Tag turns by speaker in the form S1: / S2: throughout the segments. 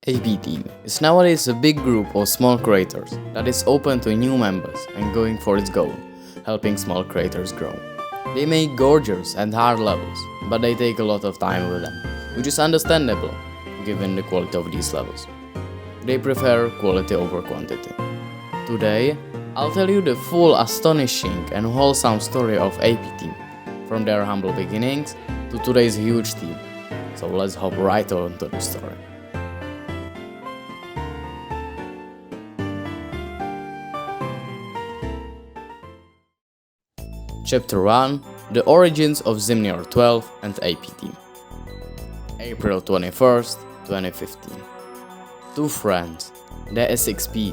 S1: APTeam is nowadays a big group of small creators that is open to new members and going for its goal, helping small creators grow. They make gorgeous and hard levels, but they take a lot of time with them, which is understandable given the quality of these levels. They prefer quality over quantity. Today, I'll tell you the full astonishing and wholesome story of APTeam, from their humble beginnings to today's huge team. So let's hop right on to the story. Chapter 1: The Origins of Zimnior12 and APTeam. April 21st, 2015. Two friends, the S6P,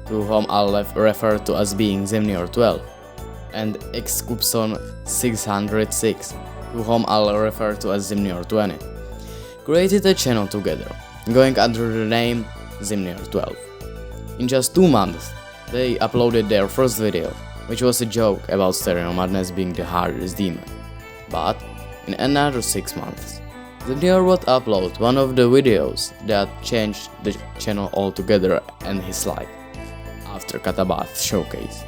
S1: to whom I'll refer to as being Zimnior12, and Xcupson606, to whom I'll refer to as Zimnior20, created a channel together, going under the name Zimnior12. In just 2 months, they uploaded their first video, which was a joke about stereo madness being the hardest demon. But in another 6 months, Zimnior would upload one of the videos that changed the channel altogether and his life, after Katabath showcase.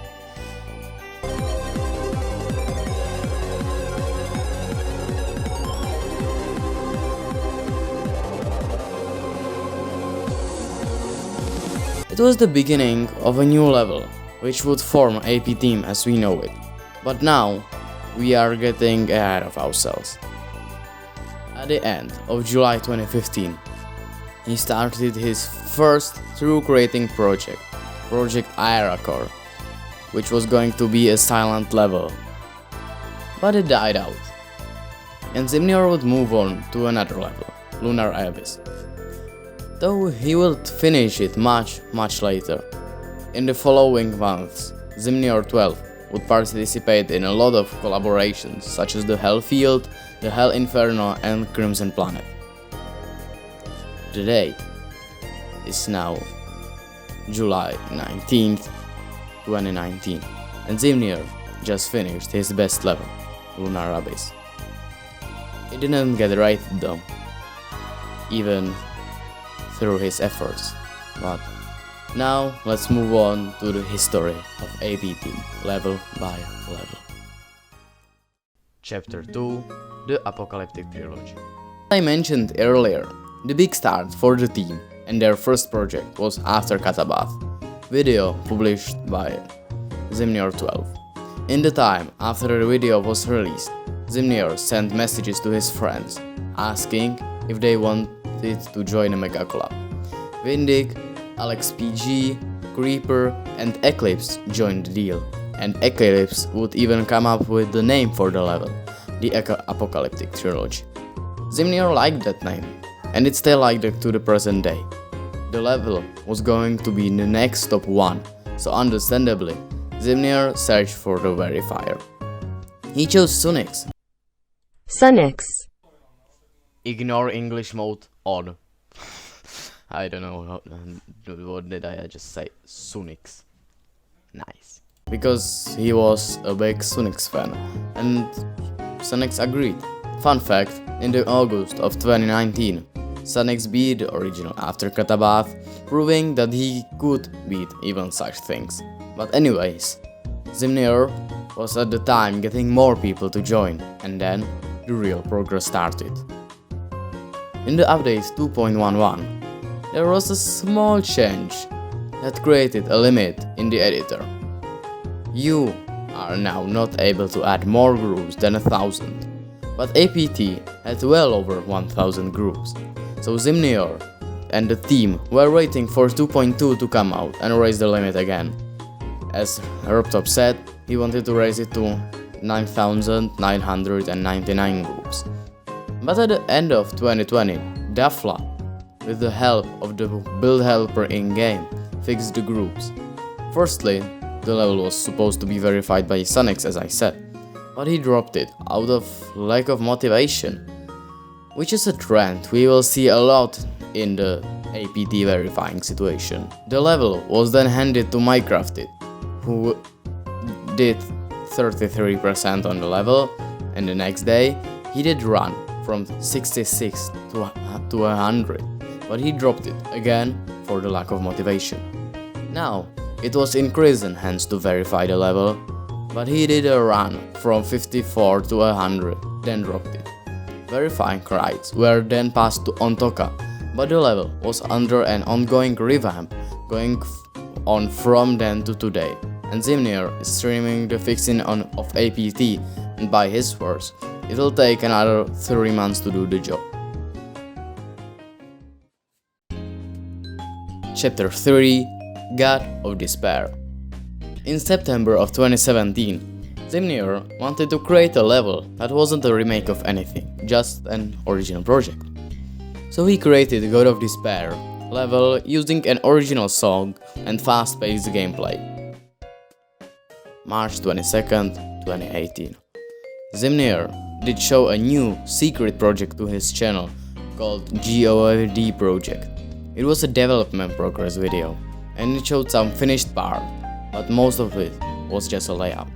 S1: It was the beginning of a new level, which would form APTeam as we know it, but now we are getting ahead of ourselves. At the end of July 2015, he started his first true creating project, Project Iracore, which was going to be a silent level, but it died out, and Zimnior would move on to another level, Lunar Abyss, though he would finish it much later. In the following months, Zimnior12 would participate in a lot of collaborations such as the Hell Field, the Hell Inferno and Crimson Planet. The date is now July 19th, 2019, and Zimnior just finished his best level, Lunar Abyss. He didn't get rated though, even through his efforts, but now let's move on to the history of APTeam, level by level. Chapter 2: The Apocalyptic Trilogy. As I mentioned earlier, the big start for the team and their first project was After Katabath, video published by Zimnior12. In the time after the video was released, Zimnior sent messages to his friends, asking if they wanted to join a mega collab. Vindig, Alex PG, Creeper and Eclipse joined the deal, and Eclipse would even come up with the name for the level, the Apocalyptic Trilogy. Zimnior liked that name, and it's still like that to the present day. The level was going to be the next top 1, so understandably, Zimnior searched for the verifier. He chose Sunix.
S2: Sunix.
S1: Ignore English mode on. I don't know what did I just say. Sunix. Nice. Because he was a big Sunix fan, and Sunix agreed. Fun fact, in the August of 2019, Sunix beat the original After Katabath, proving that he could beat even such things. But anyways, Zimnior was at the time getting more people to join, and then the real progress started. In the update 2.11, there was a small change that created a limit in the editor. You are now not able to add more groups than 1,000, but APT had well over 1,000 groups, so Zimnior and the team were waiting for 2.2 to come out and raise the limit again. As Herbtop said, he wanted to raise it to 9,999 groups. But at the end of 2020, Dafla, with the help of the build helper in-game, fixed the groups. Firstly, the level was supposed to be verified by Sunix, as I said, but he dropped it out of lack of motivation, which is a trend we will see a lot in the APT verifying situation. The level was then handed to Minecrafted, who did 33% on the level, and the next day he did run from 66 to 100, but he dropped it again for the lack of motivation. Now, it was increased in hands to verify the level, but he did a run from 54 to 100, then dropped it. Verifying rights were then passed to Ontoka, but the level was under an ongoing revamp going on from then to today, and Zimnior is streaming the fixing of APT, and by his words, it will take another 3 months to do the job. Chapter 3: God of Despair. In September of 2017, Zimnior wanted to create a level that wasn't a remake of anything, just an original project. So he created God of Despair level using an original song and fast-paced gameplay. March 22nd, 2018. Zimnior did show a new secret project to his channel called GOD Project. It was a development progress video, and it showed some finished part, but most of it was just a layout.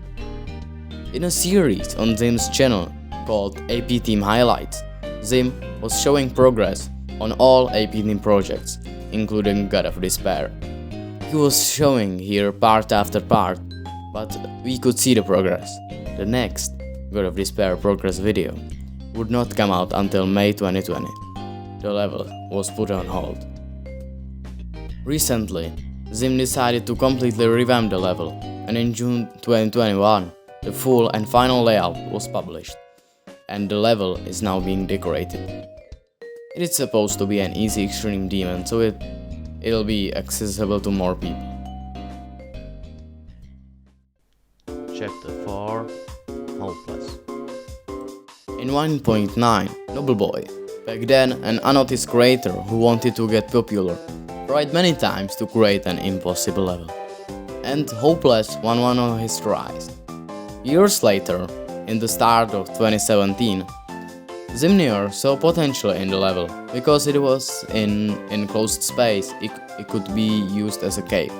S1: In a series on Zim's channel called APTeam Highlights, Zim was showing progress on all APTeam projects, including God of Despair. He was showing here part after part, but we could see the progress. The next God of Despair progress video would not come out until May 2020. The level was put on hold. Recently, Zim decided to completely revamp the level, and in June 2021, the full and final layout was published, and the level is now being decorated. It is supposed to be an easy extreme demon, so it'll be accessible to more people. Chapter 4: Hopeless. In 1.9, Noble Boy, back then an unnoticed creator who wanted to get popular, tried many times to create an impossible level, and Hopeless won one of his tries. Years later, in the start of 2017, Zimnior saw potential in the level, because it was in enclosed space, it could be used as a cave.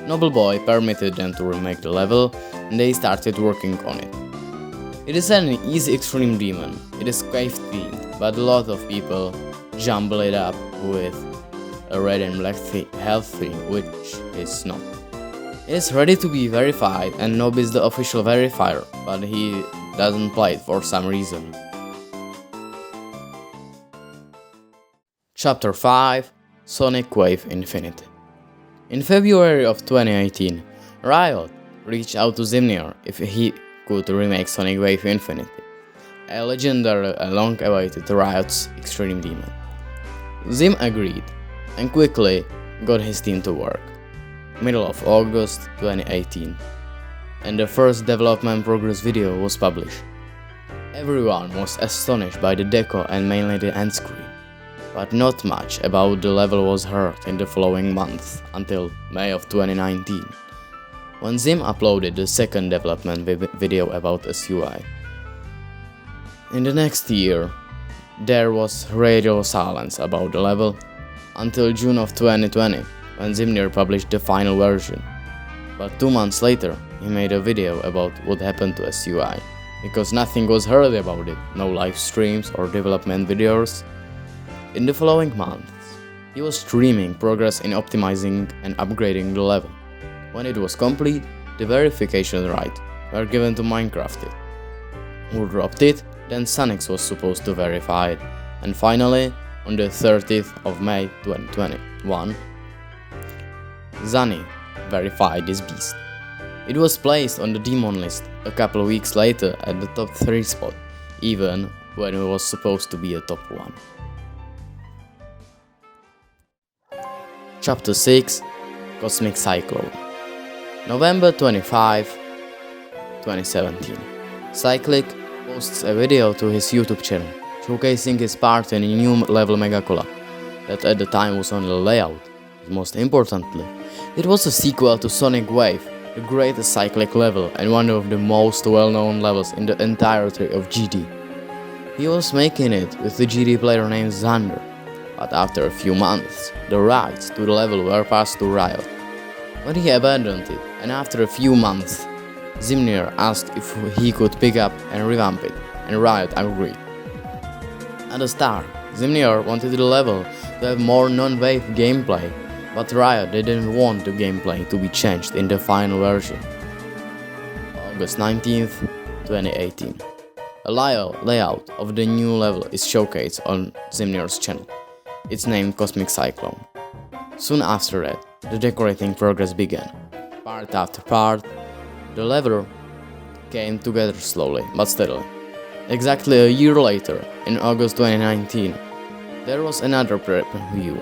S1: Noble Boy permitted them to remake the level, and they started working on it. It is an easy extreme demon, it is cave themed, but a lot of people jumble it up with a red and black health theme, which is not. It is ready to be verified, and Nob is the official verifier, but he doesn't play it for some reason. Chapter 5: Sonic Wave Infinity. In February of 2018, Riot reached out to Zimnior if he could remake Sonic Wave Infinity, a legendary and long-awaited Riot's extreme demon. Zim agreed, and quickly got his team to work. Middle of August 2018, and the first development progress video was published. Everyone was astonished by the deco and mainly the end screen, but not much about the level was heard in the following months until May of 2019, when Zim uploaded the second development video about SUI. In the next year, there was radio silence about the level, until June of 2020, when Zimnior published the final version. But 2 months later, he made a video about what happened to SUI, because nothing was heard about it, no live streams or development videos. In the following months, he was streaming progress in optimizing and upgrading the level. When it was complete, the verification rights were given to Minecrafted, who dropped it, then Sunix was supposed to verify it, and finally, on the 30th of May 2021, Zani verified this beast. It was placed on the demon list a couple of weeks later at the top 3 spot, even when it was supposed to be a top 1. Chapter 6: Cosmic Cyclone. November 25, 2017. Cyclic posts a video to his YouTube channel, showcasing his part in a new level Megacola, that at the time was only a layout. Most importantly, it was a sequel to Sonic Wave, the greatest Cyclic level and one of the most well-known levels in the entirety of GD. He was making it with the GD player named Xander, but after a few months, the rights to the level were passed to Riot. But he abandoned it, and after a few months, Zimnior asked if he could pick up and revamp it, and Riot agreed. At the start, Zimnior wanted the level to have more non-wave gameplay, but Riot didn't want the gameplay to be changed in the final version. August 19th, 2018. A layout of the new level is showcased on Zimnior's channel. It's named Cosmic Cyclone. Soon after that, the decorating progress began. Part after part, the level came together slowly but steadily. Exactly a year later, in August 2019, there was another preview,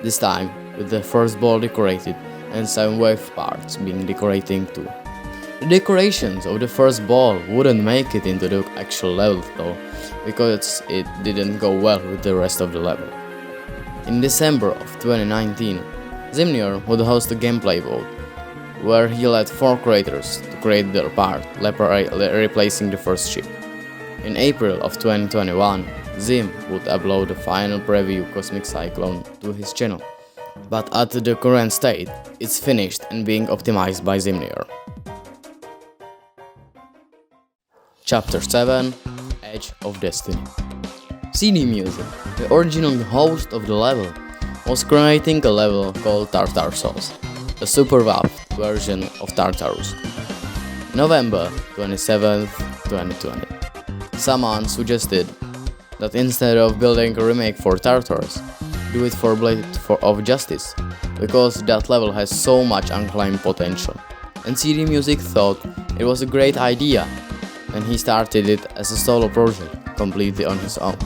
S1: this time with the first ball decorated and some wave parts being decorated too. The decorations of the first ball wouldn't make it into the actual level though, because it didn't go well with the rest of the level. In December of 2019, Zimnior would host a gameplay vote, where he let 4 creators to create their part, replacing the first ship. In April of 2021, Zim would upload the final preview Cosmic Cyclone to his channel, but at the current state, it's finished and being optimized by Zimnior. Chapter 7, Edge of Destiny. CD Music, the original host of the level, was creating a level called Tartar Souls, a super waft version of Tartarus. November 27, 2020. Someone suggested that instead of building a remake for Tartarus, do it for Blade of Justice, because that level has so much unclaimed potential. And CD Music thought it was a great idea, and he started it as a solo project, completely on his own.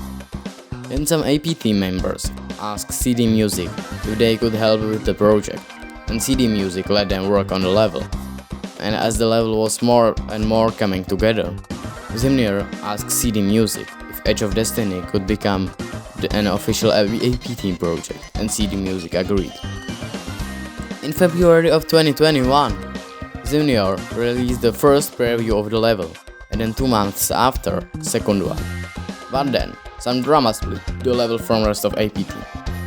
S1: Then some APTeam members asked CD Music if they could help with the project, and CD Music let them work on the level. And as the level was more and more coming together, Zimnior asked CD Music if Edge of Destiny could become an official APTeam project, and CD Music agreed. In February of 2021, Zimnior released the first preview of the level, and then 2 months after, second one. But then, some drama split the level from rest of APTeam.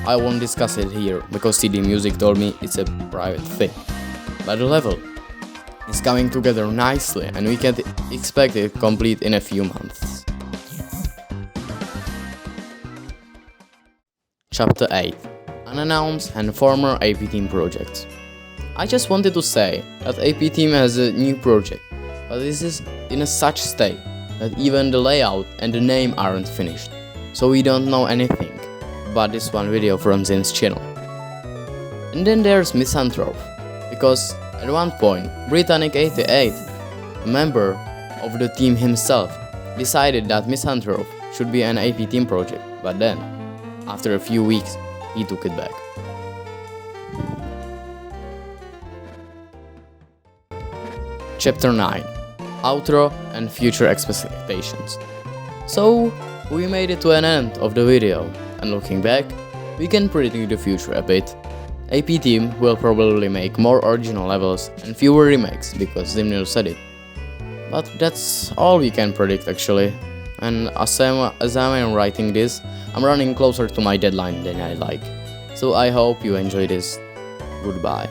S1: I won't discuss it here, because CD Music told me it's a private thing. But the level is coming together nicely, and we can expect it complete in a few months. Chapter 8. Unannounced and former APTeam projects. I just wanted to say that APTeam has a new project, but this is in a such state that even the layout and the name aren't finished, so we don't know anything but this one video from Zim's channel. And then there's Misanthrope, because at one point Britannic88, a member of the team himself, decided that Misanthrope should be an APTeam project, but then, after a few weeks, he took it back. Chapter 9. Outro and future expectations. So, we made it to an end of the video, and looking back, we can predict the future a bit. APTeam will probably make more original levels and fewer remakes, because Zimnior said it. But that's all we can predict actually, and as I am writing this, I'm running closer to my deadline than I like. So I hope you enjoy this. Goodbye.